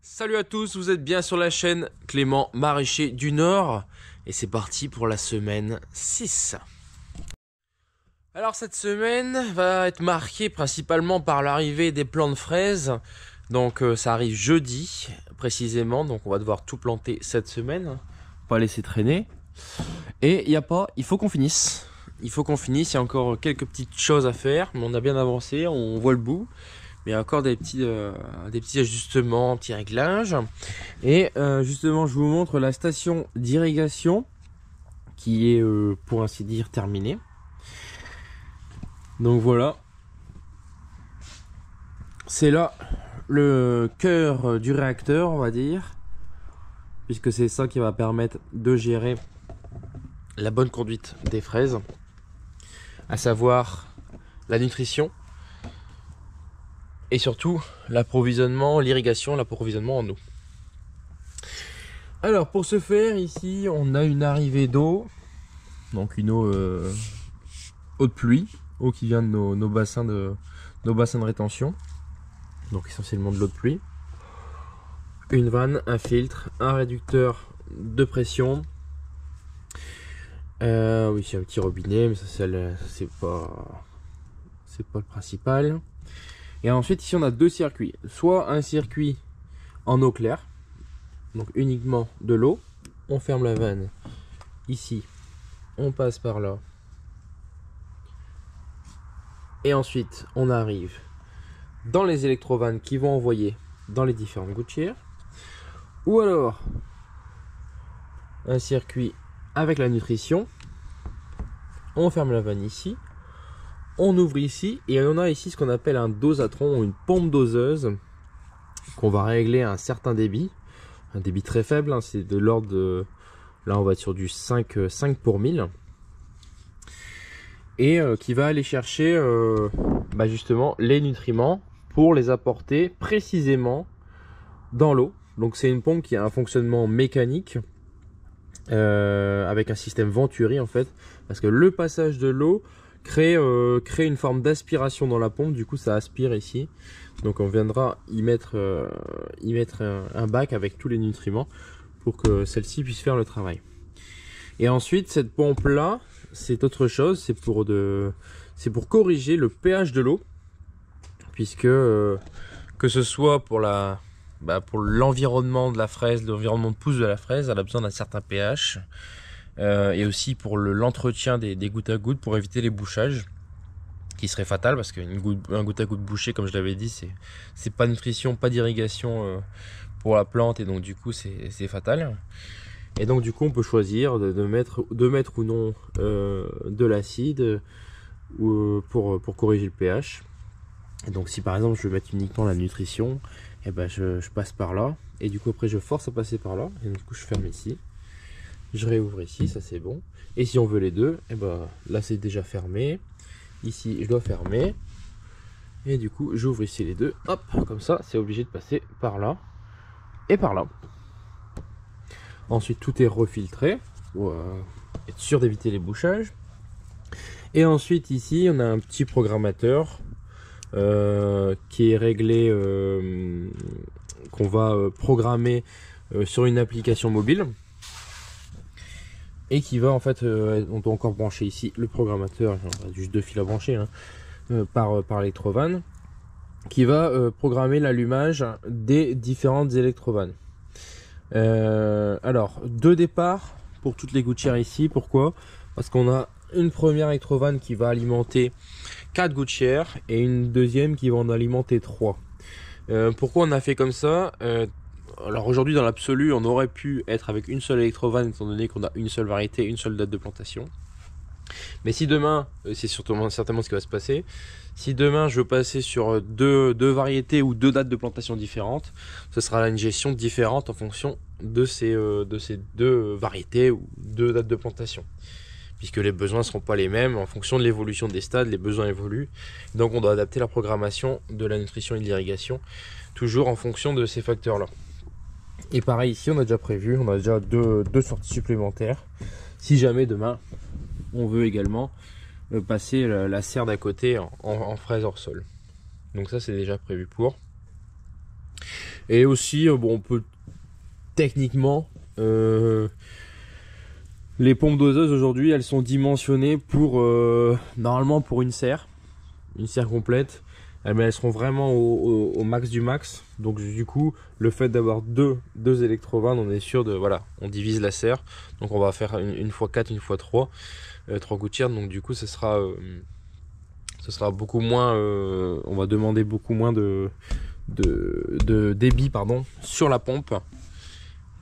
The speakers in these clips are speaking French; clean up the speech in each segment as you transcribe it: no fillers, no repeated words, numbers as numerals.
Salut à tous, vous êtes bien sur la chaîne Clément Maraîcher du Nord et c'est parti pour la semaine 6. Alors cette semaine va être marquée principalement par l'arrivée des plants de fraises. Donc ça arrive jeudi précisément, donc on va devoir tout planter cette semaine, pas laisser traîner. Et il faut qu'on finisse. Il faut qu'on finisse, il y a encore quelques petites choses à faire, mais on a bien avancé, on voit le bout. Mais il y a encore des petits ajustements, petits réglages. Et justement, je vous montre la station d'irrigation qui est, pour ainsi dire, terminée. Donc voilà. C'est là le cœur du réacteur, on va dire. Puisque c'est ça qui va permettre de gérer la bonne conduite des fraises. À savoir la nutrition. Et surtout l'approvisionnement, l'irrigation, l'approvisionnement en eau. Alors pour ce faire, ici on a une arrivée d'eau, donc une eau de pluie, eau qui vient de nos bassins de rétention, donc essentiellement de l'eau de pluie. Une vanne, un filtre, un réducteur de pression. Oui, c'est un petit robinet, mais ça c'est pas le principal. Et ensuite ici on a deux circuits, soit un circuit en eau claire, donc uniquement de l'eau, on ferme la vanne, ici on passe par là, et ensuite on arrive dans les électrovannes qui vont envoyer dans les différentes gouttières, ou alors un circuit avec la nutrition, on ferme la vanne ici, on ouvre ici et on a ici ce qu'on appelle un dosatron ou une pompe doseuse qu'on va régler à un certain débit, un débit très faible, hein, c'est de l'ordre de, là on va être sur du 5 pour 1000, et qui va aller chercher justement les nutriments pour les apporter précisément dans l'eau. Donc c'est une pompe qui a un fonctionnement mécanique avec un système Venturi en fait, parce que le passage de l'eau crée une forme d'aspiration dans la pompe, du coup ça aspire ici, donc on viendra y mettre un bac avec tous les nutriments pour que celle-ci puisse faire le travail. Et ensuite cette pompe là c'est autre chose, c'est pour corriger le pH de l'eau, puisque que ce soit pour l'environnement de la fraise, l'environnement de pousse de la fraise, elle a besoin d'un certain pH. Et aussi pour l'entretien des gouttes à gouttes, pour éviter les bouchages qui seraient fatales, parce qu'un goutte à goutte bouché, comme je l'avais dit, c'est pas de nutrition, pas d'irrigation pour la plante, et donc du coup c'est fatal. Et donc du coup on peut choisir de mettre ou non de l'acide pour corriger le pH. Et donc si par exemple je veux mettre uniquement la nutrition, et ben je passe par là, et du coup après je force à passer par là, et donc du coup je ferme ici. Je réouvre ici, ça c'est bon. Et si on veut les deux, et ben là c'est déjà fermé. Ici je dois fermer. Et du coup j'ouvre ici les deux. Hop, comme ça c'est obligé de passer par là et par là. Ensuite tout est refiltré pour être sûr d'éviter les bouchages. Et ensuite ici on a un petit programmateur qui est réglé, qu'on va programmer sur une application mobile. Et qui va en fait, on doit encore brancher ici le programmateur, on a juste deux fils à brancher hein, par électrovanne, qui va programmer l'allumage des différentes électrovannes. Alors, deux départs pour toutes les gouttières ici, pourquoi? Parce qu'on a une première électrovanne qui va alimenter 4 gouttières et une deuxième qui va en alimenter 3. Pourquoi on a fait comme ça? Alors aujourd'hui dans l'absolu on aurait pu être avec une seule électrovanne étant donné qu'on a une seule variété, une seule date de plantation. Mais si demain, c'est certainement ce qui va se passer, si demain je veux passer sur deux variétés ou deux dates de plantation différentes, ce sera une gestion différente en fonction de ces deux variétés ou deux dates de plantation. Puisque les besoins ne seront pas les mêmes en fonction de l'évolution des stades, les besoins évoluent. Donc on doit adapter la programmation de la nutrition et de l'irrigation, toujours en fonction de ces facteurs-là. Et pareil ici on a déjà deux sorties supplémentaires si jamais demain on veut également passer la serre d'à côté en fraise hors sol. Donc ça c'est déjà prévu pour. Et aussi, bon, on peut techniquement, les pompes doseuses aujourd'hui, elles sont dimensionnées pour normalement pour une serre complète. Mais elles seront vraiment au max du max. Donc du coup, le fait d'avoir deux électrovannes, on est sûr de, voilà, on divise la serre. Donc on va faire une fois 4, une fois 3, 3 gouttières. Donc du coup, ce sera beaucoup moins, on va demander beaucoup moins de débit, pardon, sur la pompe.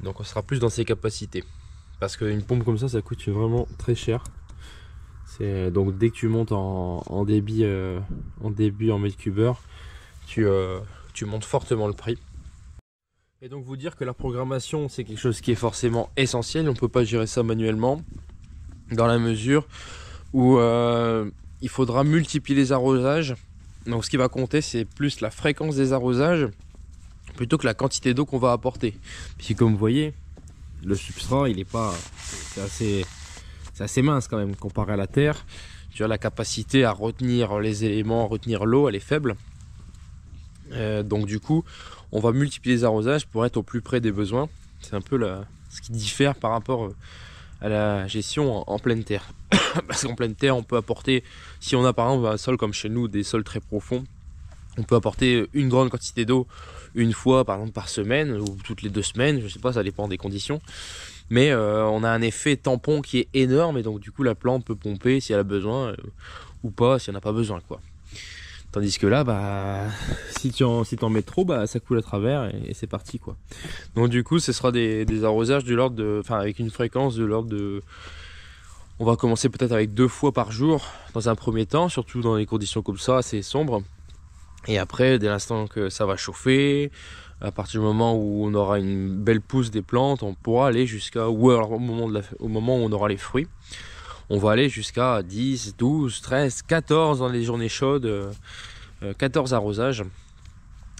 Donc on sera plus dans ses capacités. Parce qu'une pompe comme ça coûte vraiment très cher. Donc dès que tu montes en débit en mètre cubeur, tu montes fortement le prix. Et donc vous dire que la programmation, c'est quelque chose qui est forcément essentiel. On ne peut pas gérer ça manuellement, dans la mesure où il faudra multiplier les arrosages. Donc ce qui va compter, c'est plus la fréquence des arrosages plutôt que la quantité d'eau qu'on va apporter. Puis comme vous voyez, le substrat, il est pas, c'est assez mince quand même comparé à la terre. Tu as la capacité à retenir les éléments, à retenir l'eau, elle est faible. Donc du coup, on va multiplier les arrosages pour être au plus près des besoins. C'est un peu ce qui diffère par rapport à la gestion en pleine terre. Parce qu'en pleine terre, on peut apporter, si on a par exemple un sol comme chez nous, des sols très profonds, on peut apporter une grande quantité d'eau une fois par exemple par semaine ou toutes les 2 semaines, je sais pas, ça dépend des conditions. Mais on a un effet tampon qui est énorme et donc du coup la plante peut pomper si elle a besoin ou pas si elle n'a pas besoin, quoi. Tandis que là, bah, si tu en mets trop, bah, ça coule à travers et c'est parti, quoi. Donc du coup, ce sera des arrosages de l'ordre de, enfin, avec une fréquence de l'ordre de, on va commencer peut-être avec 2 fois par jour dans un premier temps, surtout dans les conditions comme ça, assez sombres. Et après, dès l'instant que ça va chauffer, à partir du moment où on aura une belle pousse des plantes, on pourra aller jusqu'à, ou alors au moment où on aura les fruits, on va aller jusqu'à 10, 12, 13, 14 dans les journées chaudes, 14 arrosages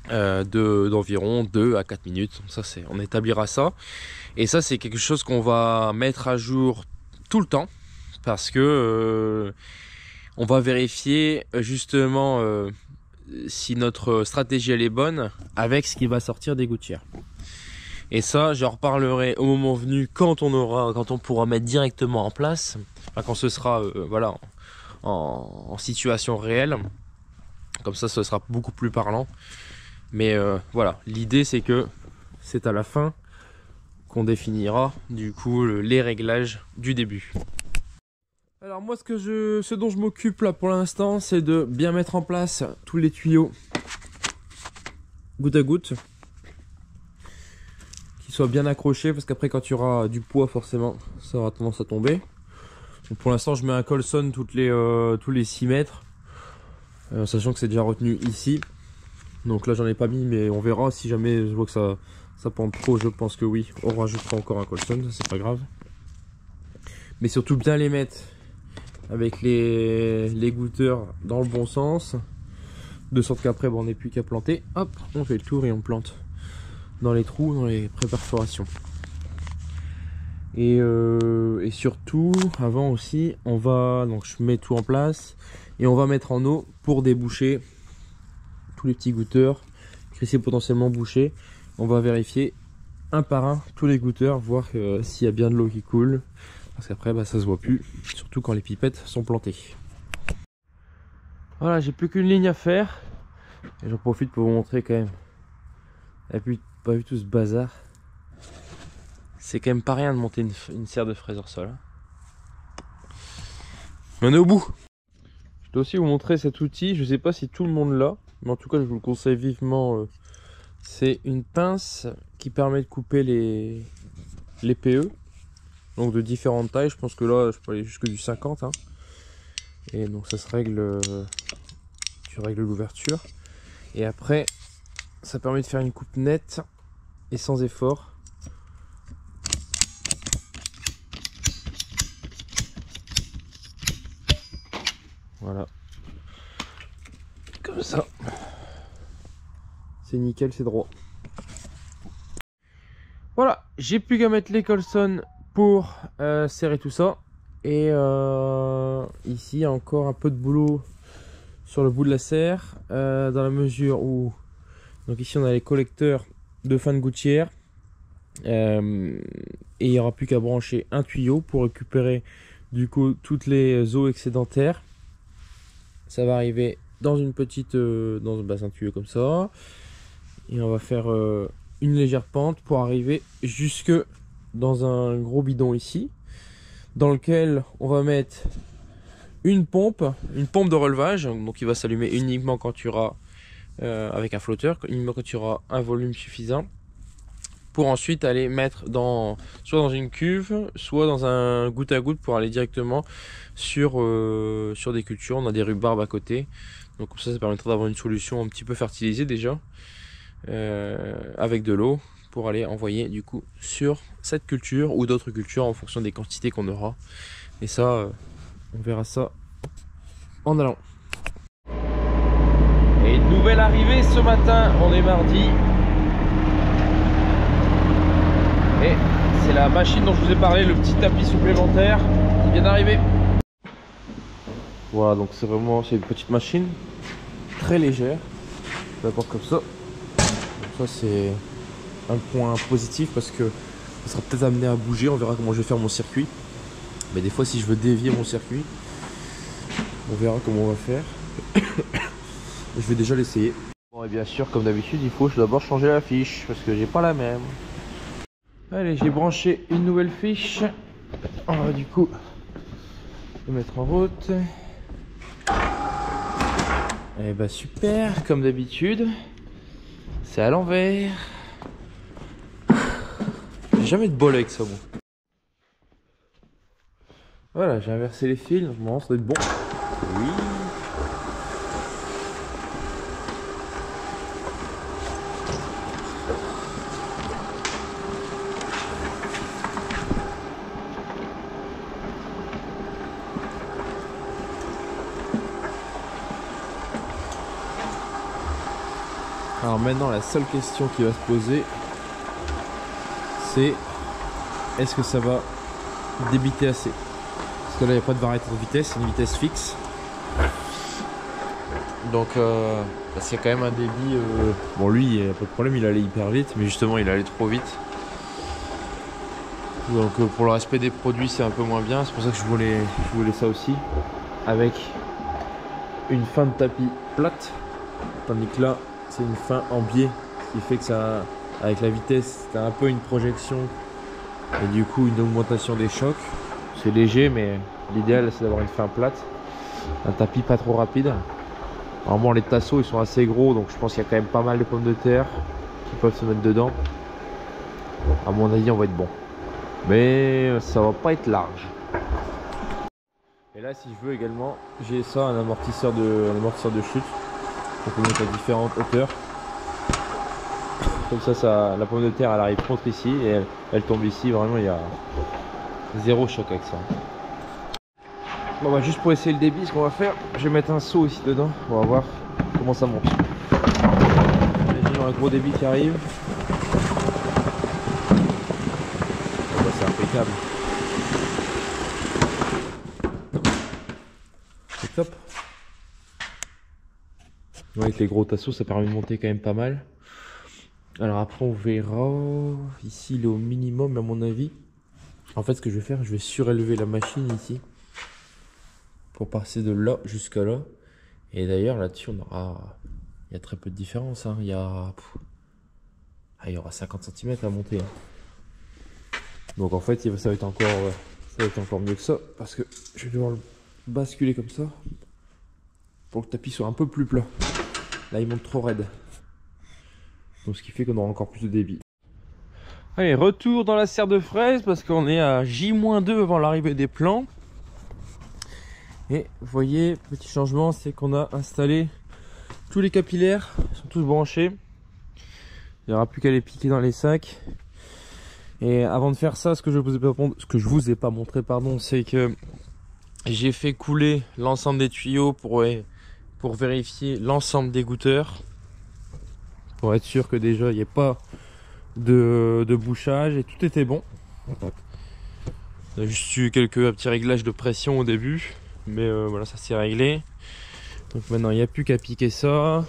d'environ 2 à 4 minutes. Ça, on établira ça. Et ça, c'est quelque chose qu'on va mettre à jour tout le temps parce que on va vérifier justement si notre stratégie elle est bonne avec ce qui va sortir des gouttières. Et ça, j'en reparlerai au moment venu quand on pourra mettre directement en place, enfin, quand ce sera voilà, en situation réelle. Comme ça, ce sera beaucoup plus parlant. Mais voilà, l'idée c'est que c'est à la fin qu'on définira du coup les réglages du début. Alors moi, ce dont je m'occupe là pour l'instant, c'est de bien mettre en place tous les tuyaux goutte à goutte, qu'ils soient bien accrochés, parce qu'après quand il y aura du poids, forcément, ça aura tendance à tomber. Donc pour l'instant, je mets un Colson tous les 6 mètres, sachant que c'est déjà retenu ici. Donc là, j'en ai pas mis, mais on verra. Si jamais je vois que ça pend trop, je pense que oui, on rajoutera encore un Colson, c'est pas grave. Mais surtout bien les mettre avec les goutteurs dans le bon sens, de sorte qu'après bon, on n'est plus qu'à planter, hop, on fait le tour et on plante dans les trous, dans les pré-perforations. Et surtout, avant aussi, on va, donc je mets tout en place et on va mettre en eau pour déboucher tous les petits goûteurs qui risquent potentiellement boucher. On va vérifier un par un tous les goûteurs, voir s'il y a bien de l'eau qui coule. Parce qu'après, bah, ça se voit plus, surtout quand les pipettes sont plantées. Voilà, j'ai plus qu'une ligne à faire. Et j'en profite pour vous montrer quand même. Vous n'avez pas vu tout ce bazar. C'est quand même pas rien de monter une serre de fraiseur sol. Mais on est au bout. Je dois aussi vous montrer cet outil. Je sais pas si tout le monde l'a, mais en tout cas, je vous le conseille vivement. C'est une pince qui permet de couper les PE. Donc de différentes tailles, je pense que là je peux aller jusque du 50 hein. Et donc ça se règle, tu règles l'ouverture et après ça permet de faire une coupe nette et sans effort. Voilà, comme ça c'est nickel, c'est droit. Voilà, j'ai plus qu'à mettre les Colson pour serrer tout ça. Et ici, il y a encore un peu de boulot sur le bout de la serre, dans la mesure où, donc ici on a les collecteurs de fin de gouttière. Et il n'y aura plus qu'à brancher un tuyau pour récupérer du coup toutes les eaux excédentaires. Ça va arriver dans une petite dans un bassin de tuyau comme ça, et on va faire une légère pente pour arriver jusque dans un gros bidon ici, dans lequel on va mettre une pompe de relevage, donc il va s'allumer uniquement quand tu auras avec un flotteur, uniquement quand tu auras un volume suffisant, pour ensuite aller mettre soit dans une cuve, soit dans un goutte à goutte pour aller directement sur des cultures. On a des rhubarbes à côté, donc comme ça permettra d'avoir une solution un petit peu fertilisée déjà, avec de l'eau, pour aller envoyer du coup sur cette culture ou d'autres cultures en fonction des quantités qu'on aura. Et ça, on verra ça en allant. Et nouvelle arrivée ce matin, on est mardi. Et c'est la machine dont je vous ai parlé, le petit tapis supplémentaire qui vient d'arriver. Voilà, donc c'est une petite machine très légère. D'abord comme ça. Donc ça c'est un point positif parce que ça sera peut-être amené à bouger. On verra comment je vais faire mon circuit. Mais des fois si je veux dévier mon circuit, on verra comment on va faire. Je vais déjà l'essayer. Bon, et bien sûr comme d'habitude il faut d'abord changer la fiche parce que j'ai pas la même. Allez, j'ai branché une nouvelle fiche. On va du coup le mettre en route. Et bah super, comme d'habitude. C'est à l'envers. J'ai jamais de bol avec ça, bon. Voilà, j'ai inversé les fils. Normalement, ça doit être bon. Oui. Alors maintenant la seule question qui va se poser, c'est est-ce que ça va débiter assez? Parce que là il n'y a pas de variété de vitesse, c'est une vitesse fixe. Donc parce qu'il y a quand même un débit, bon lui il n'y a pas de problème, il allait hyper vite, mais justement il allait trop vite. Donc pour le respect des produits c'est un peu moins bien, c'est pour ça que je voulais ça aussi, avec une fin de tapis plate, tandis que là c'est une fin en biais, ce qui fait que ça, avec la vitesse, c'est un peu une projection et du coup une augmentation des chocs. C'est léger, mais l'idéal c'est d'avoir une fin plate, un tapis pas trop rapide. Normalement les tasseaux ils sont assez gros, donc je pense qu'il y a quand même pas mal de pommes de terre qui peuvent se mettre dedans. À mon avis on va être bon, mais ça va pas être large. Et là si je veux également, j'ai ça, un amortisseur de chute. On peut mettre à différentes hauteurs. Comme ça, la pomme de terre elle arrive contre ici et elle tombe ici. Vraiment il y a zéro choc avec ça. Bon bah juste pour essayer le débit, ce qu'on va faire, je vais mettre un seau ici dedans. On va voir comment ça monte. Imaginons un gros débit qui arrive. Bon, bah, c'est impeccable. C'est top. Avec les gros tasseaux ça permet de monter quand même pas mal. Alors après on verra. Ici il est au minimum à mon avis. En fait ce que je vais faire, je vais surélever la machine ici pour passer de là jusqu'à là. Et d'ailleurs là-dessus on aura, il y a très peu de différence, hein. Il y aura 50 cm à monter, hein. Donc en fait ça va être encore mieux que ça, parce que je vais devoir le basculer comme ça pour que le tapis soit un peu plus plat. Là il monte trop raide, donc ce qui fait qu'on aura encore plus de débit. Allez, retour dans la serre de fraise parce qu'on est à J-2 avant l'arrivée des plants. Et vous voyez, petit changement, c'est qu'on a installé tous les capillaires, ils sont tous branchés. Il n'y aura plus qu'à les piquer dans les sacs. Et avant de faire ça, ce que je vous ai pas montré, pardon, c'est que j'ai fait couler l'ensemble des tuyaux pour vérifier l'ensemble des goutteurs, pour être sûr que déjà il n'y ait pas de bouchage et tout était bon. On a juste eu quelques petits réglages de pression au début, mais voilà, ça s'est réglé. Donc maintenant il n'y a plus qu'à piquer ça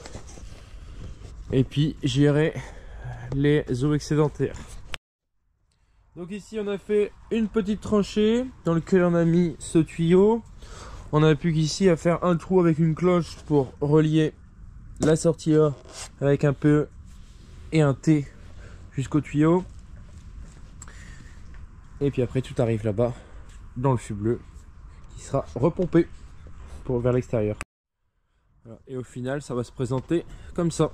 et puis j'irai les eaux excédentaires. Donc ici on a fait une petite tranchée dans laquelle on a mis ce tuyau. On n'a plus qu'ici à faire un trou avec une cloche pour relier la sortie A avec un P et un T jusqu'au tuyau. Et puis après tout arrive là-bas dans le fût bleu qui sera repompé pour vers l'extérieur. Voilà. Et au final ça va se présenter comme ça.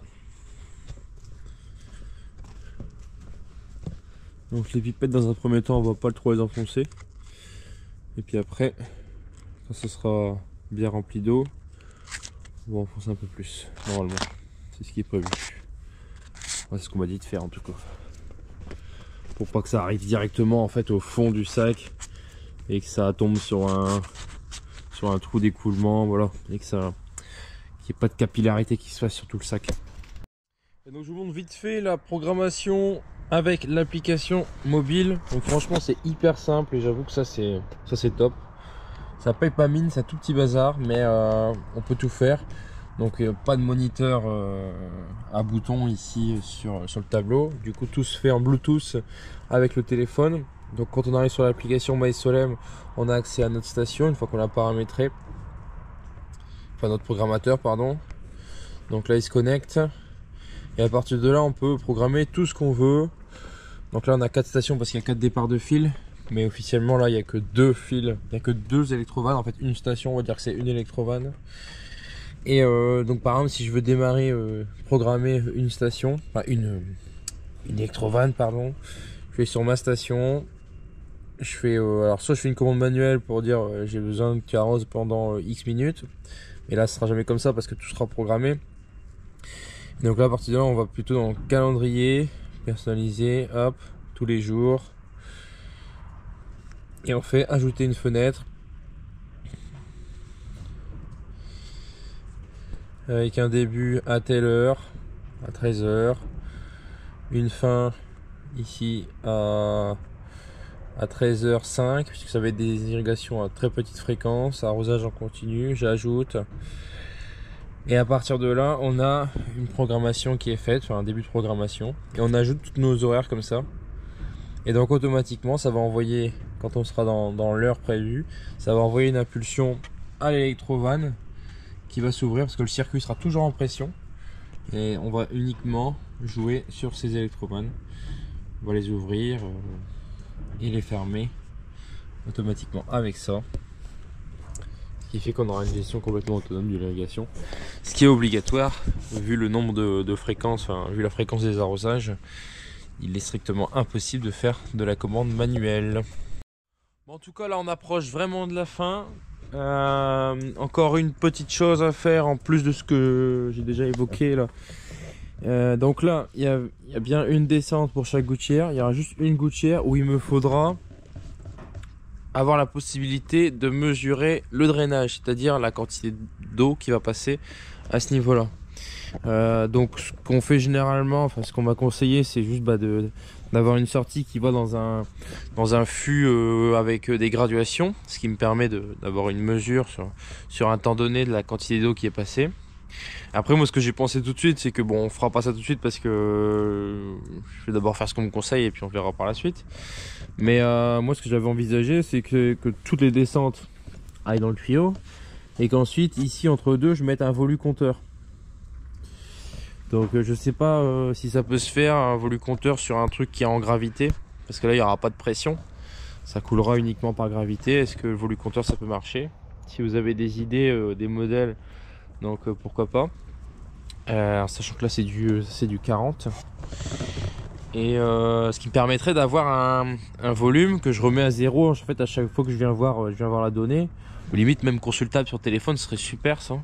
Donc les pipettes dans un premier temps on va pas trop les enfoncer. Et puis après quand ce sera bien rempli d'eau, on va enfoncer un peu plus normalement. C'est ce qui est prévu. Ouais, c'est ce qu'on m'a dit de faire en tout cas. Pour pas que ça arrive directement en fait au fond du sac et que ça tombe sur un trou d'écoulement, voilà, et que ça qu'il n'y ait pas de capillarité qui se fasse sur tout le sac. Et donc je vous montre vite fait la programmation avec l'application mobile. Donc franchement c'est hyper simple et j'avoue que ça c'est top. Ça paye pas mine, c'est un tout petit bazar, mais on peut tout faire. Donc pas de moniteur à bouton ici sur le tableau. Du coup tout se fait en Bluetooth avec le téléphone. Donc quand on arrive sur l'application MySolem, on a accès à notre station une fois qu'on l'a paramétré. Enfin notre programmateur pardon. Donc là il se connecte. Et à partir de là on peut programmer tout ce qu'on veut. Donc là on a 4 stations parce qu'il y a 4 départs de fil. Mais officiellement là il n'y a que 2 fils, il n'y a que 2 électrovannes. En fait une station, on va dire que c'est une électrovanne. Et donc par exemple si je veux démarrer, programmer une station, enfin une électrovanne pardon, je vais sur ma station, je fais alors soit je fais une commande manuelle pour dire j'ai besoin de carrosse pendant X minutes, mais là ce sera jamais comme ça parce que tout sera programmé. Donc là à partir de là on va plutôt dans le calendrier, personnalisé, hop, tous les jours. Et on fait ajouter une fenêtre avec un début à telle heure, à 13 h, une fin ici à 13h05 puisque ça va être des irrigations à très petite fréquence, arrosage en continu, j'ajoute. Et à partir de là on a une programmation qui est faite, enfin un début de programmation, et on ajoute tous nos horaires comme ça. Et donc automatiquement ça va envoyer, quand on sera dans l'heure prévue, ça va envoyer une impulsion à l'électrovanne qui va s'ouvrir parce que le circuit sera toujours en pression. Et on va uniquement jouer sur ces électrovannes. On va les ouvrir et les fermer automatiquement avec ça. Ce qui fait qu'on aura une gestion complètement autonome de l'irrigation. Ce qui est obligatoire vu le nombre de fréquences, enfin, vu la fréquence des arrosages. Il est strictement impossible de faire de la commande manuelle. Bon, en tout cas là on approche vraiment de la fin. Encore une petite chose à faire en plus de ce que j'ai déjà évoqué là. Donc là il y a bien une descente pour chaque gouttière. Il y aura juste une gouttière où il me faudra avoir la possibilité de mesurer le drainage, c'est-à-dire la quantité d'eau qui va passer à ce niveau là. Donc ce qu'on fait généralement, enfin ce qu'on m'a conseillé, c'est juste d'avoir une sortie qui va dans un fût avec des graduations, ce qui me permet d'avoir une mesure sur un temps donné de la quantité d'eau qui est passée. Après moi ce que j'ai pensé tout de suite, c'est que bon on fera pas ça tout de suite parce que je vais d'abord faire ce qu'on me conseille et puis on verra par la suite. Mais moi ce que j'avais envisagé, c'est que toutes les descentes aillent dans le tuyau et qu'ensuite ici entre deux je mette un volucompteur. Donc je sais pas si ça peut se faire, un volucompteur sur un truc qui est en gravité, parce que là il n'y aura pas de pression, ça coulera uniquement par gravité. Est-ce que le volucompteur ça peut marcher? Si vous avez des idées, des modèles, donc pourquoi pas. Sachant que là c'est du 40. Et ce qui me permettrait d'avoir un volume que je remets à zéro en fait à chaque fois que je viens voir la donnée, ou limite même consultable sur téléphone, ce serait super ça.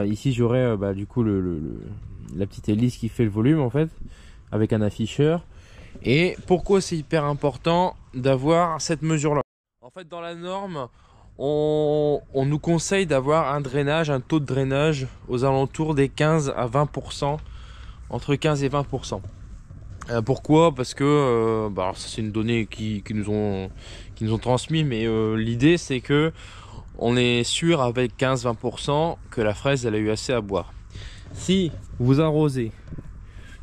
Ici j'aurais du coup la petite hélice qui fait le volume en fait avec un afficheur. Et pourquoi c'est hyper important d'avoir cette mesure là? En fait dans la norme on nous conseille d'avoir un taux de drainage aux alentours des 15 à 20%, entre 15 et 20%. Pourquoi? Parce que alors ça c'est une donnée qui nous ont transmis, mais l'idée c'est que on est sûr avec 15-20% que la fraise elle a eu assez à boire. Si vous arrosez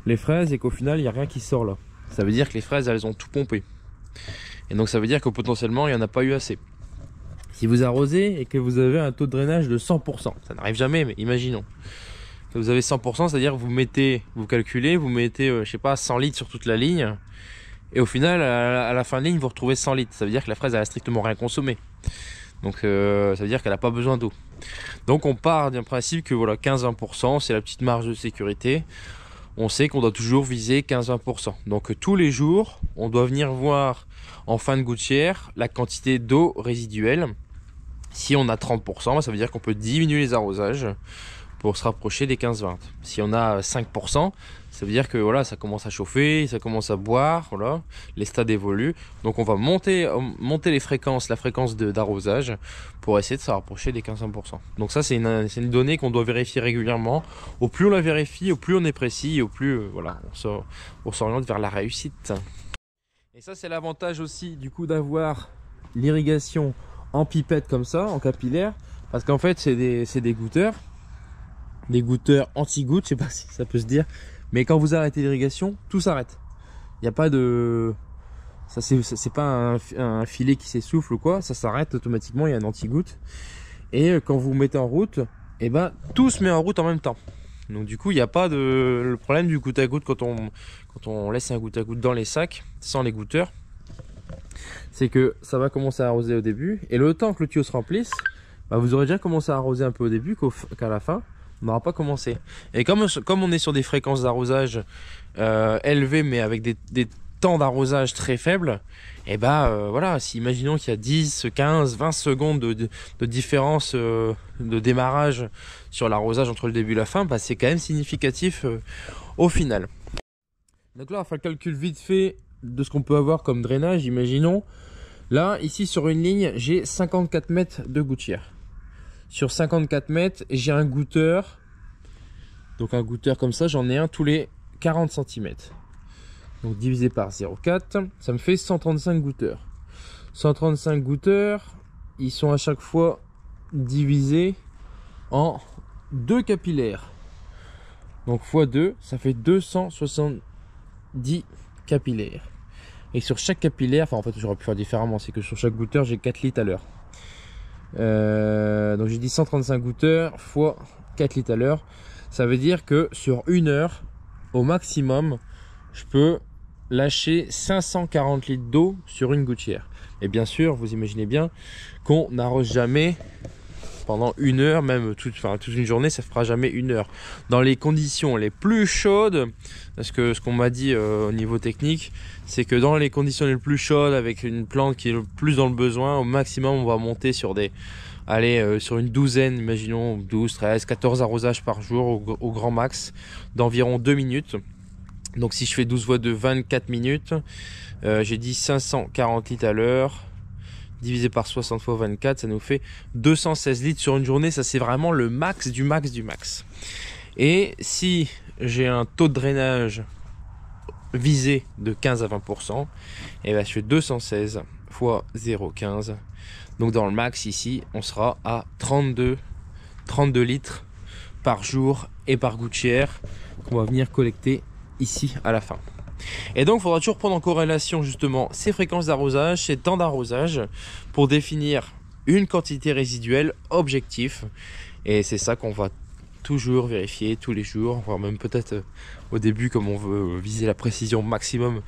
les fraises et qu'au final il n'y a rien qui sort là. Ça veut dire que les fraises elles ont tout pompé. Et donc ça veut dire que potentiellement il n'y en a pas eu assez. Si vous arrosez et que vous avez un taux de drainage de 100%, ça n'arrive jamais, mais imaginons que vous avez 100%, c'est-à-dire que vous calculez, vous mettez, je sais pas, 100 litres sur toute la ligne, et au final, à la fin de ligne, vous retrouvez 100 litres. Ça veut dire que la fraise, elle a strictement rien consommé. Donc ça veut dire qu'elle n'a pas besoin d'eau. Donc on part d'un principe que voilà, 15-20%, c'est la petite marge de sécurité. On sait qu'on doit toujours viser 15-20%. Donc tous les jours, on doit venir voir en fin de gouttière la quantité d'eau résiduelle. Si on a 30%, ça veut dire qu'on peut diminuer les arrosages pour se rapprocher des 15-20. Si on a 5%, ça veut dire que voilà, ça commence à chauffer, ça commence à boire, voilà, les stades évoluent. Donc on va monter les fréquences, la fréquence d'arrosage pour essayer de se rapprocher des 15-20%. Donc ça c'est une donnée qu'on doit vérifier régulièrement. Au plus on la vérifie, au plus on est précis, au plus voilà, on s'oriente vers la réussite. Et ça c'est l'avantage aussi du coup d'avoir l'irrigation en pipette comme ça, en capillaire, parce qu'en fait c'est des goûteurs anti-gouttes, je sais pas si ça peut se dire, mais quand vous arrêtez l'irrigation, tout s'arrête. Il n'y a pas de... ça c'est pas un filet qui s'essouffle ou quoi, ça s'arrête automatiquement, il y a un anti-goutte. Et quand vous mettez en route, et ben tout se met en route en même temps. Donc du coup, il n'y a pas le problème du goutte à goutte quand on laisse un goutte à goutte dans les sacs, sans les goûteurs. C'est que ça va commencer à arroser au début, et le temps que le tuyau se remplisse, bah, vous aurez déjà commencé à arroser un peu au début, qu'à la fin, on n'aura pas commencé. Et comme on est sur des fréquences d'arrosage élevées, mais avec des temps d'arrosage très faibles, et bah voilà, si imaginons qu'il y a 10, 15, 20 secondes de différence de démarrage sur l'arrosage entre le début et la fin, bah, c'est quand même significatif au final. Donc là, on va faire le calcul vite fait de ce qu'on peut avoir comme drainage. Imaginons, là, ici sur une ligne, j'ai 54 mètres de gouttière. Sur 54 mètres, j'ai un goûteur. Donc un goûteur comme ça, j'en ai un tous les 40 cm. Donc divisé par 0,4, ça me fait 135 goûteurs. 135 goûteurs, ils sont à chaque fois divisés en 2 capillaires. Donc x 2, ça fait 270 capillaires. Et sur chaque capillaire, enfin en fait j'aurais pu faire différemment, c'est que sur chaque goûteur j'ai 4 litres à l'heure. Donc j'ai dit 135 goûteurs fois 4 litres à l'heure. Ça veut dire que sur une heure, au maximum, je peux lâcher 540 litres d'eau sur une gouttière. Et bien sûr, vous imaginez bien qu'on n'arrose jamais pendant une heure, même toute une journée, ça ne fera jamais une heure. Dans les conditions les plus chaudes, parce que ce qu'on m'a dit au niveau technique, c'est que dans les conditions les plus chaudes, avec une plante qui est le plus dans le besoin, au maximum on va monter sur sur une douzaine, imaginons 12, 13, 14 arrosages par jour au grand max, d'environ 2 minutes. Donc si je fais 12 fois de 24 minutes, j'ai dit 540 litres à l'heure, divisé par 60 fois 24, ça nous fait 216 litres sur une journée. Ça c'est vraiment le max du max du max. Et si j'ai un taux de drainage visé de 15 à 20%, et ben je fais 216 fois 0,15. Donc dans le max ici, on sera à 32 litres par jour et par gouttière qu'on va venir collecter ici à la fin. Et donc il faudra toujours prendre en corrélation justement ces fréquences d'arrosage, ces temps d'arrosage pour définir une quantité résiduelle objectif. Et c'est ça qu'on va toujours vérifier tous les jours, voire même peut-être au début, comme on veut viser la précision maximum,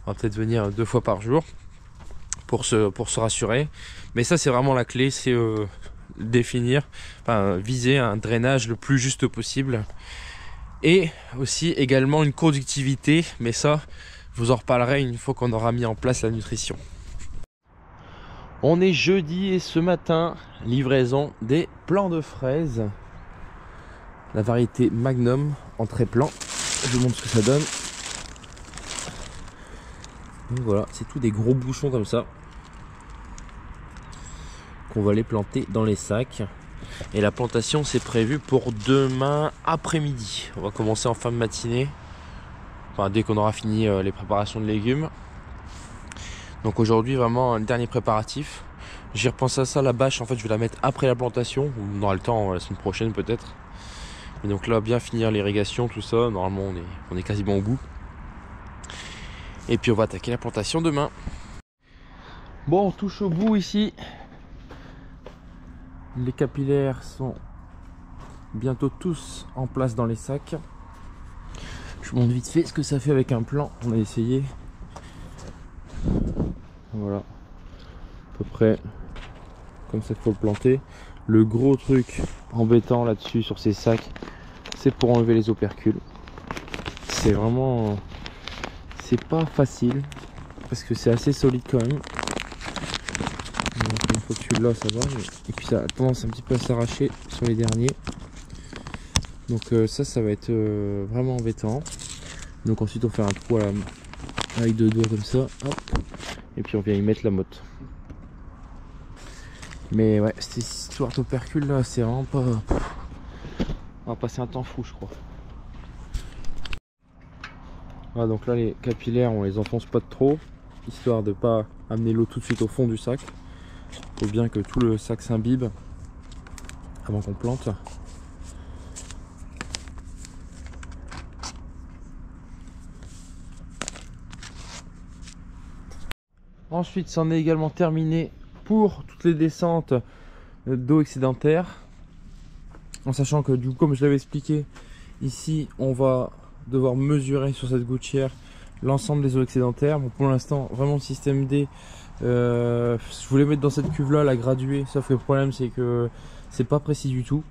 on va peut-être venir 2 fois par jour pour se rassurer. Mais ça c'est vraiment la clé, c'est viser un drainage le plus juste possible. Et aussi également une conductivité, mais ça je vous en reparlerai une fois qu'on aura mis en place la nutrition. On est jeudi et ce matin, livraison des plants de fraises, la variété Magnum en très plan. Je vous montre ce que ça donne. Donc voilà, c'est tout des gros bouchons comme ça qu'on va les planter dans les sacs. Et la plantation c'est prévu pour demain après-midi. On va commencer en fin de matinée, enfin dès qu'on aura fini les préparations de légumes. Donc aujourd'hui vraiment un dernier préparatif. J'ai repensé à ça, la bâche en fait je vais la mettre après la plantation. On aura le temps la semaine prochaine peut-être. Et donc là, bien finir l'irrigation, tout ça. Normalement, on est quasiment au bout. Et puis on va attaquer la plantation demain. Bon, on touche au bout ici. Les capillaires sont bientôt tous en place dans les sacs. Je vous montre vite fait ce que ça fait avec un plan. On a essayé. Voilà. À peu près comme ça qu'il faut le planter. Le gros truc embêtant là-dessus sur ces sacs, c'est pour enlever les opercules. C'est vraiment... c'est pas facile parce que c'est assez solide quand même. Donc, une fois que tu l'as, ça va. Et puis ça a tendance un petit peu à s'arracher sur les derniers. Donc ça va être vraiment embêtant. Donc ensuite on fait un trou avec deux doigts comme ça. Hop. Et puis on vient y mettre la motte. Mais ouais, cette histoire d'opercule là, c'est vraiment pas... on va passer un temps fou, je crois. Voilà, donc là les capillaires, on les enfonce pas de trop, histoire de pas amener l'eau tout de suite au fond du sac. Il faut bien que tout le sac s'imbibe avant qu'on plante. Ensuite, c'en est également terminé pour toutes les descentes d'eau excédentaire. En sachant que du coup, comme je l'avais expliqué, ici on va devoir mesurer sur cette gouttière l'ensemble des eaux excédentaires. Bon, pour l'instant, vraiment le système D, je voulais mettre dans cette cuve là, la graduer, sauf que le problème c'est que c'est pas précis du tout.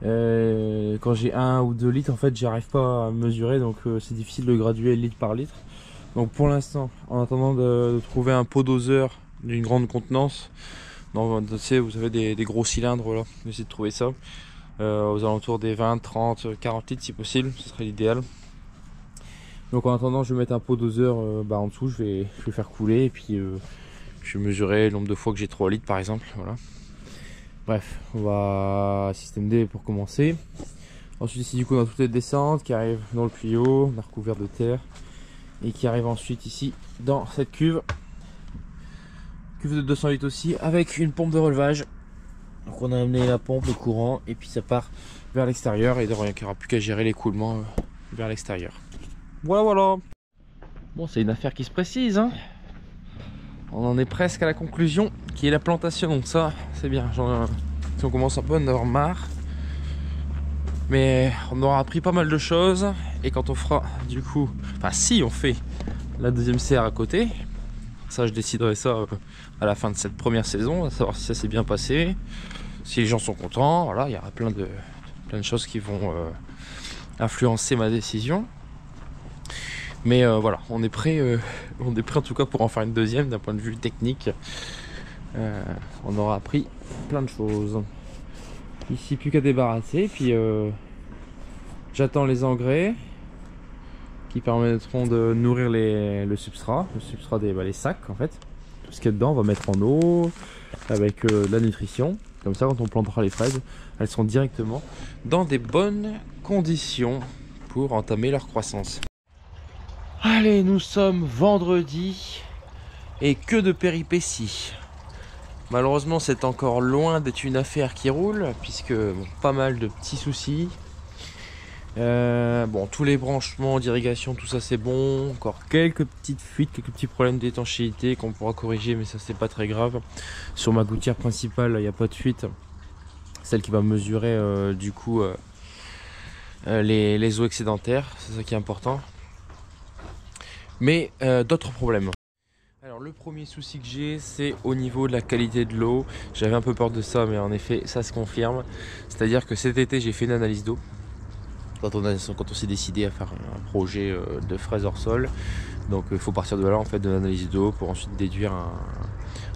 Quand j'ai 1 ou 2 litres, en fait j'arrive pas à mesurer, donc c'est difficile de graduer litre par litre. Donc pour l'instant, en attendant de trouver un pot doseur d'une grande contenance, tu sais, vous avez des gros cylindres là, j'essaie de trouver ça aux alentours des 20, 30, 40 litres si possible, ce serait l'idéal. Donc en attendant, je vais mettre un pot doseur en dessous, je vais faire couler et puis je vais mesurer le nombre de fois que j'ai 3 litres par exemple. Voilà. Bref, on va système D pour commencer. Ensuite ici du coup on a toutes les descentes qui arrivent dans le tuyau, on a recouvert de terre et qui arrive ensuite ici dans cette cuve de 200 litres aussi, avec une pompe de relevage. Donc on a amené la pompe, le courant, et puis ça part vers l'extérieur, et il n'y aura plus qu'à gérer l'écoulement vers l'extérieur. Voilà. Bon, c'est une affaire qui se précise, hein. On en est presque à la conclusion, qui est la plantation, donc ça c'est bien. Si on commence un peu à en avoir marre, mais on aura appris pas mal de choses, et quand on fera du coup, enfin si on fait la deuxième serre à côté, ça je déciderai ça à la fin de cette première saison, à savoir si ça s'est bien passé, si les gens sont contents. Voilà, il y aura plein de choses qui vont influencer ma décision. Mais voilà, on est prêt en tout cas pour en faire une deuxième d'un point de vue technique. On aura appris plein de choses. Ici plus qu'à débarrasser, puis j'attends les engrais qui permettront de nourrir le substrat les sacs en fait. Tout ce qu'il y a dedans, on va mettre en eau avec de la nutrition. Comme ça, quand on plantera les fraises, elles seront directement dans des bonnes conditions pour entamer leur croissance. Allez, nous sommes vendredi et que de péripéties. Malheureusement, c'est encore loin d'être une affaire qui roule, puisque pas mal de petits soucis. Bon, tous les branchements d'irrigation, tout ça c'est bon. Encore quelques petites fuites, quelques petits problèmes d'étanchéité qu'on pourra corriger, mais ça c'est pas très grave. Sur ma gouttière principale, il n'y a pas de fuite. Celle qui va mesurer du coup les eaux excédentaires, c'est ça qui est important. Mais d'autres problèmes. Alors le premier souci que j'ai, c'est au niveau de la qualité de l'eau. J'avais un peu peur de ça, mais en effet ça se confirme. C'est-à-dire que cet été j'ai fait une analyse d'eau. Quand on s'est décidé à faire un projet de fraises hors sol, donc il faut partir de là en fait, de l'analyse d'eau, pour ensuite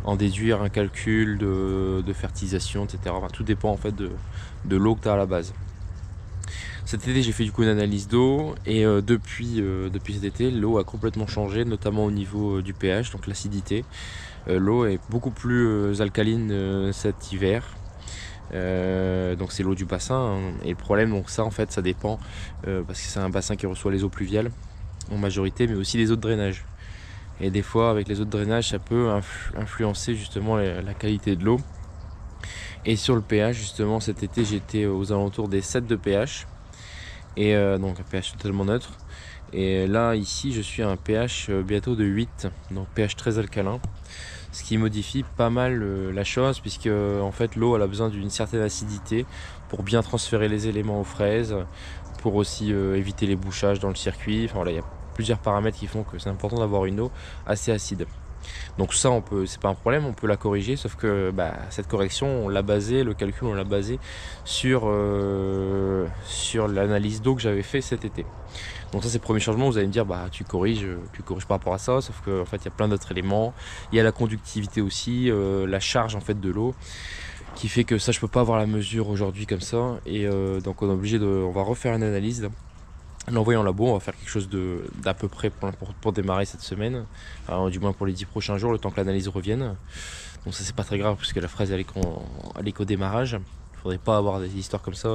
en déduire un calcul de fertilisation, etc. Enfin, tout dépend en fait de l'eau que tu as à la base. Cet été j'ai fait du coup une analyse d'eau, et depuis cet été l'eau a complètement changé, notamment au niveau du pH, donc l'acidité. L'eau est beaucoup plus alcaline cet hiver. Donc c'est l'eau du bassin, hein. Et le problème, donc ça en fait ça dépend parce que c'est un bassin qui reçoit les eaux pluviales en majorité, mais aussi les eaux de drainage, et des fois avec les eaux de drainage ça peut influencer justement la qualité de l'eau. Et sur le pH justement cet été j'étais aux alentours des 7 de pH. Et donc un pH totalement neutre. Et là ici je suis à un pH bientôt de 8, donc pH très alcalin. Ce qui modifie pas mal la chose, puisque en fait l'eau elle a besoin d'une certaine acidité pour bien transférer les éléments aux fraises, pour aussi éviter les bouchages dans le circuit. Enfin voilà, il y a plusieurs paramètres qui font que c'est important d'avoir une eau assez acide. Donc ça c'est pas un problème, on peut la corriger, sauf que cette correction on l'a basé, le calcul on l'a basé sur l'analyse d'eau que j'avais fait cet été. Donc ça c'est le premier changement, vous allez me dire tu corriges par rapport à ça, sauf qu'en fait il y a plein d'autres éléments. Il y a la conductivité aussi, la charge en fait de l'eau, qui fait que ça je peux pas avoir la mesure aujourd'hui comme ça. Et donc on est obligé on va refaire une analyse, l'envoyer en labo, on va faire quelque chose d'à peu près pour démarrer cette semaine, enfin, du moins pour les 10 prochains jours, le temps que l'analyse revienne. Donc ça c'est pas très grave puisque la fraise elle est qu'au démarrage. Il faudrait pas avoir des histoires comme ça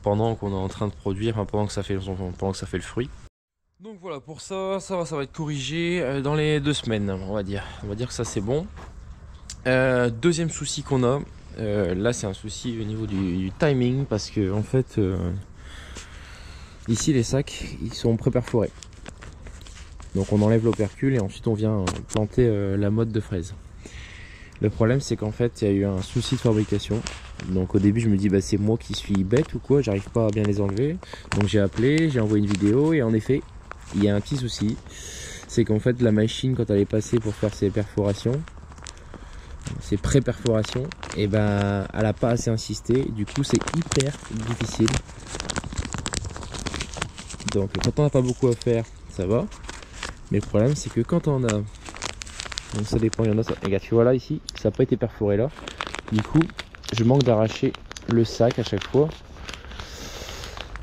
pendant qu'on est en train de produire, enfin, pendant que ça fait le fruit. Donc voilà, pour ça va être corrigé dans les 2 semaines, on va dire que ça c'est bon. Deuxième souci qu'on a, là c'est un souci au niveau du timing, parce que en fait ici les sacs ils sont pré-perforés. Donc on enlève l'opercule et ensuite on vient planter la motte de fraise. Le problème c'est qu'en fait il y a eu un souci de fabrication. Donc au début je me dis c'est moi qui suis bête ou quoi, j'arrive pas à bien les enlever. Donc j'ai appelé, j'ai envoyé une vidéo et en effet il y a un petit souci. C'est qu'en fait la machine quand elle est passée pour faire ses perforations, ses pré-perforations, et elle a pas assez insisté. Du coup c'est hyper difficile. Donc quand on n'a pas beaucoup à faire ça va. Mais le problème c'est que quand on a... Donc ça dépend, il y en a... Regarde, tu vois là ici, ça n'a pas été perforé là. Du coup, je manque d'arracher le sac à chaque fois.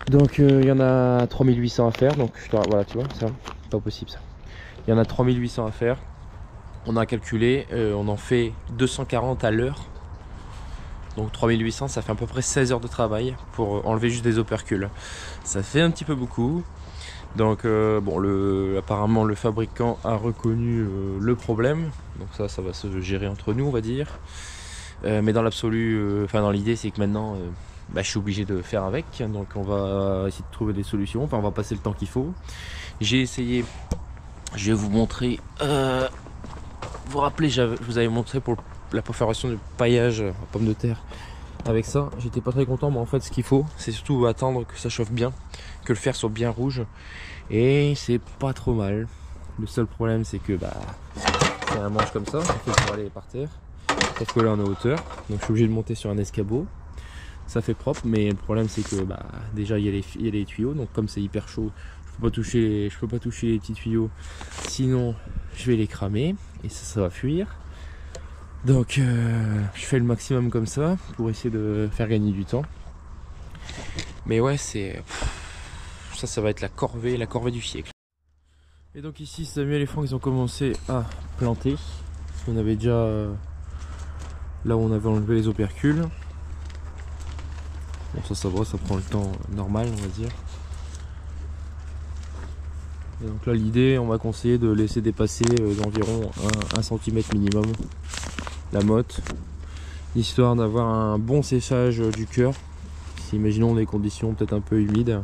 Donc il y en a 3800 à faire. Donc voilà, tu vois, ça, pas possible ça. Il y en a 3800 à faire. On a calculé, on en fait 240 à l'heure. Donc 3800, ça fait à peu près 16 heures de travail pour enlever juste des opercules. Ça fait un petit peu beaucoup. Donc apparemment le fabricant a reconnu le problème, donc ça va se gérer entre nous on va dire. Mais dans l'absolu, dans l'idée c'est que maintenant je suis obligé de faire avec, donc on va essayer de trouver des solutions, on va passer le temps qu'il faut. J'ai essayé, je vais vous montrer, vous vous rappelez je vous avais montré pour la perforation du paillage en pommes de terre. Avec ça, j'étais pas très content, mais en fait ce qu'il faut, c'est surtout attendre que ça chauffe bien, que le fer soit bien rouge, et c'est pas trop mal. Le seul problème c'est que c'est un manche comme ça, il faut pour aller par terre, sauf que là on est en hauteur, donc je suis obligé de monter sur un escabeau. Ça fait propre, mais le problème c'est que déjà il y a les tuyaux, donc comme c'est hyper chaud, je peux pas toucher les petits tuyaux, sinon je vais les cramer et ça va fuir. Donc je fais le maximum comme ça pour essayer de faire gagner du temps. Mais ouais, ça va être la corvée du siècle. Et donc ici Samuel et Franck ils ont commencé à planter. On avait déjà là où on avait enlevé les opercules. Bon ça va, ça prend le temps normal on va dire. Et donc là l'idée, on va conseiller de laisser dépasser d'environ 1 cm minimum la motte, histoire d'avoir un bon séchage du cœur. Si imaginons des conditions peut-être un peu humides,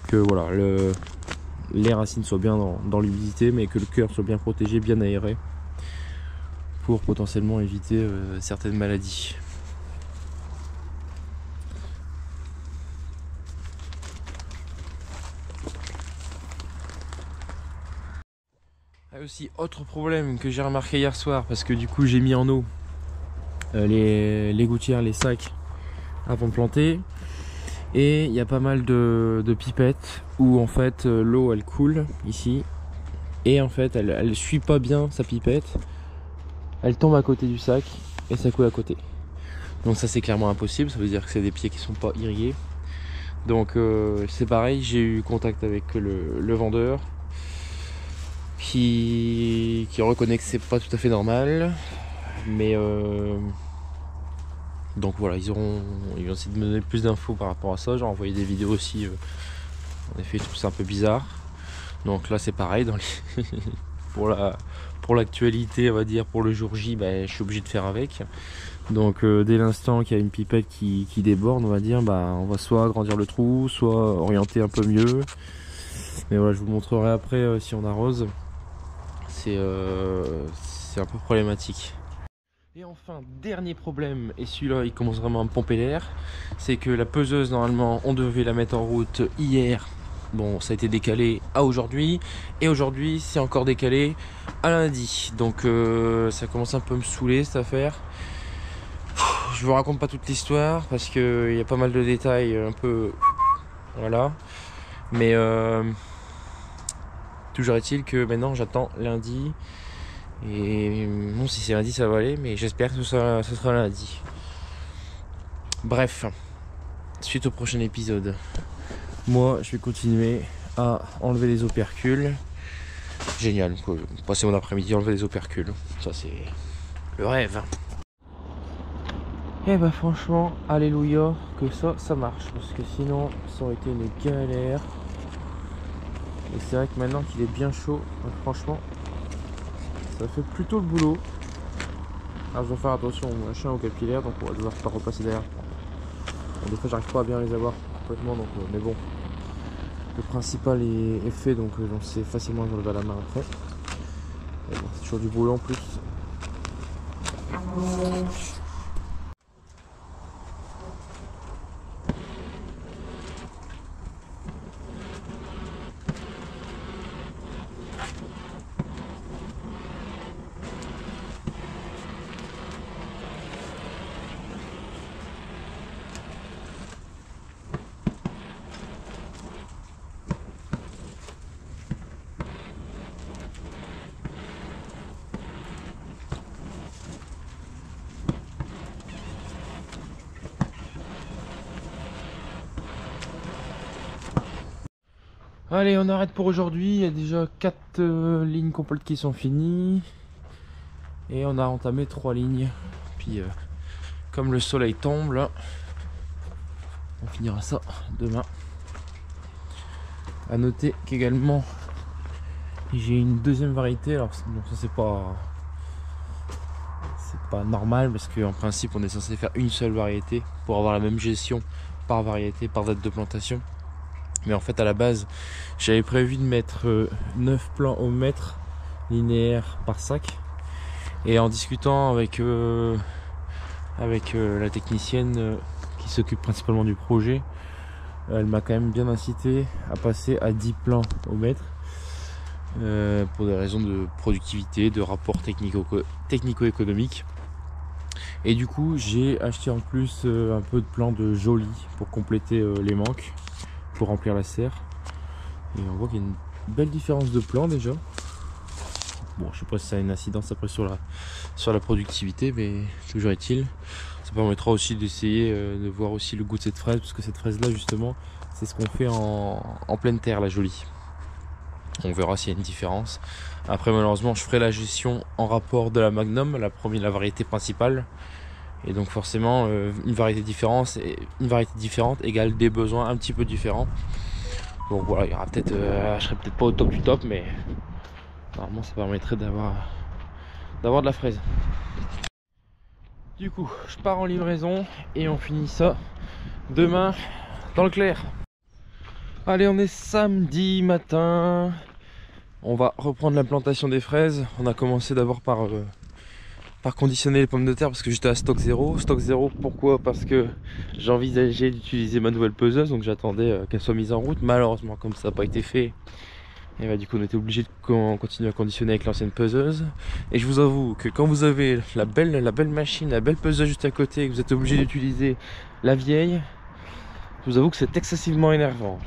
que voilà les racines soient bien dans l'humidité, mais que le cœur soit bien protégé, bien aéré, pour potentiellement éviter certaines maladies. Ah, aussi autre problème que j'ai remarqué hier soir, parce que du coup j'ai mis en eau les gouttières, les sacs avant de planter, et il y a pas mal de pipettes où en fait l'eau elle coule ici, et en fait elle suit pas bien sa pipette, elle tombe à côté du sac et ça coule à côté. Donc ça c'est clairement impossible, ça veut dire que c'est des pieds qui sont pas irrigués. Donc c'est pareil, j'ai eu contact avec le vendeur qui reconnaît que c'est pas tout à fait normal, mais donc voilà, ils vont essayer de me donner plus d'infos par rapport à ça. J'ai envoyé des vidéos aussi, en effet je trouve ça un peu bizarre. Donc là c'est pareil pour pour l'actualité, on va dire, pour le jour J, bah, je suis obligé de faire avec. Donc dès l'instant qu'il y a une pipette qui déborde, on va dire, bah, on va soit agrandir le trou, soit orienter un peu mieux. Mais voilà, je vous montrerai après si on arrose. C'est un peu problématique. Et enfin, dernier problème, et celui-là il commence vraiment à me pomper l'air, c'est que la peseuse, normalement on devait la mettre en route hier. Bon, ça a été décalé à aujourd'hui, et aujourd'hui c'est encore décalé à lundi. Donc ça commence un peu à me saouler cette affaire. Je vous raconte pas toute l'histoire parce qu'il y a pas mal de détails un peu... Voilà. Mais toujours est-il que maintenant j'attends lundi. Et bon, si c'est lundi ça va aller, mais j'espère que ce sera lundi. Bref, suite au prochain épisode, moi je vais continuer à enlever les opercules. Génial, passer mon après-midi à enlever les opercules, ça c'est le rêve. Et bah franchement, alléluia que ça marche, parce que sinon ça aurait été une galère. Et c'est vrai que maintenant qu'il est bien chaud, franchement ça fait plutôt le boulot. Alors je dois faire attention au machin, au capillaire, donc on va devoir pas repasser derrière. Bon, des fois j'arrive pas à bien les avoir complètement, donc mais bon, le principal est fait, donc j'en sais facilement enlever à la main après. Et bon, c'est toujours du boulot en plus. Allez, on arrête pour aujourd'hui. Il y a déjà 4 lignes complètes qui sont finies. Et on a entamé 3 lignes. Puis, comme le soleil tombe, là, on finira ça demain. A noter qu'également, j'ai une deuxième variété. Alors, bon, ça, c'est pas normal parce qu'en principe, on est censé faire une seule variété pour avoir la même gestion par variété, par date de plantation. Mais en fait à la base j'avais prévu de mettre 9 plants au mètre linéaire par sac. Et en discutant avec la technicienne qui s'occupe principalement du projet, elle m'a quand même bien incité à passer à 10 plants au mètre pour des raisons de productivité, de rapport technico-économique. Et du coup j'ai acheté en plus un peu de plants de joli pour compléter les manques, pour remplir la serre. Et on voit qu'il y a une belle différence de plan déjà. Bon, je sais pas si ça a une incidence après sur la productivité, mais toujours est-il, ça permettra aussi d'essayer de voir aussi le goût de cette fraise, parce que cette fraise là justement c'est ce qu'on fait en pleine terre, la jolie. On verra s'il y a une différence. Après malheureusement je ferai la gestion en rapport de la Magnum, la variété principale. Et donc forcément une variété différente égale des besoins un petit peu différents. Donc voilà, il y aura peut-être, je serai peut-être pas au top du top, mais normalement ça permettrait d'avoir de la fraise. Du coup, je pars en livraison et on finit ça demain dans le clair. Allez, on est samedi matin. On va reprendre la plantation des fraises. On a commencé d'abord par conditionner les pommes de terre parce que j'étais à stock zéro. Stock zéro, pourquoi? Parce que j'envisageais d'utiliser ma nouvelle peseuse, donc j'attendais qu'elle soit mise en route. Malheureusement, comme ça n'a pas été fait, et bah, du coup on était obligé de continuer à conditionner avec l'ancienne peseuse. Et je vous avoue que quand vous avez la belle machine, la belle peseuse juste à côté, et que vous êtes obligé d'utiliser la vieille, je vous avoue que c'est excessivement énervant.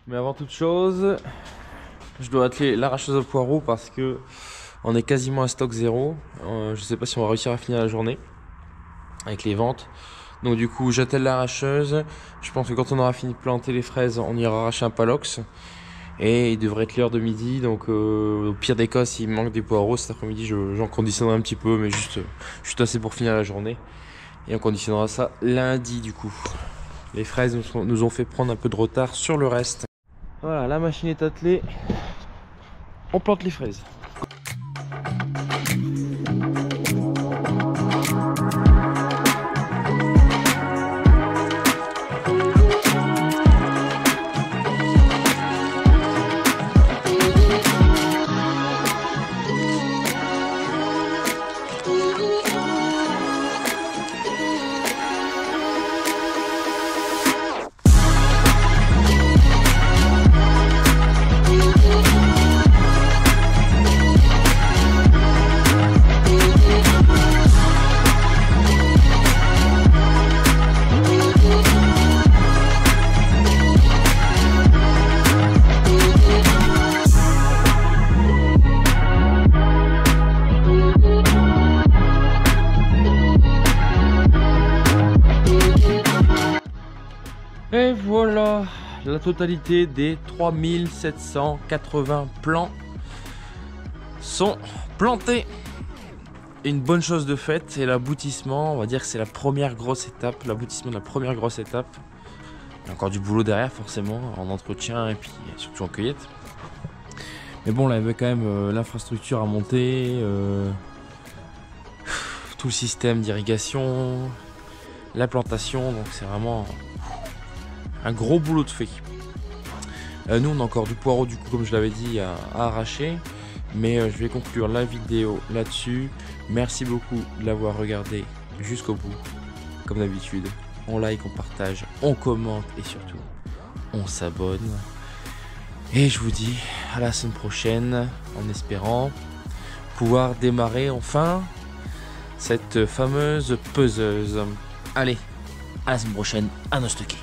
Mais avant toute chose, je dois atteler l'arracheuse au poireau parce que on est quasiment à stock zéro. Je sais pas si on va réussir à finir la journée avec les ventes. Donc du coup j'attelle l'arracheuse. Je pense que quand on aura fini de planter les fraises, on ira arracher un palox. Et il devrait être l'heure de midi. Donc au pire des cas, s'il manque des poireaux cet après-midi, j'en conditionnerai un petit peu, mais juste assez pour finir la journée. Et on conditionnera ça lundi du coup. Les fraises nous ont fait prendre un peu de retard sur le reste. Voilà, la machine est attelée. On plante les fraises. la totalité des 3780 plants sont plantés. Une bonne chose de faite, et l'aboutissement, on va dire que c'est la première grosse étape, l'aboutissement de la première grosse étape. Il y a encore du boulot derrière forcément, en entretien et puis surtout en cueillette. Mais bon, là il y avait quand même l'infrastructure à monter, tout le système d'irrigation, la plantation, donc c'est vraiment un gros boulot de fait. Nous on a encore du poireau du coup, comme je l'avais dit, à arracher. Mais je vais conclure la vidéo là-dessus. Merci beaucoup de l'avoir regardé jusqu'au bout. Comme d'habitude, on like, on partage, on commente et surtout, on s'abonne. Et je vous dis à la semaine prochaine, en espérant pouvoir démarrer enfin cette fameuse peseuse. Allez, à la semaine prochaine, à nos stockés.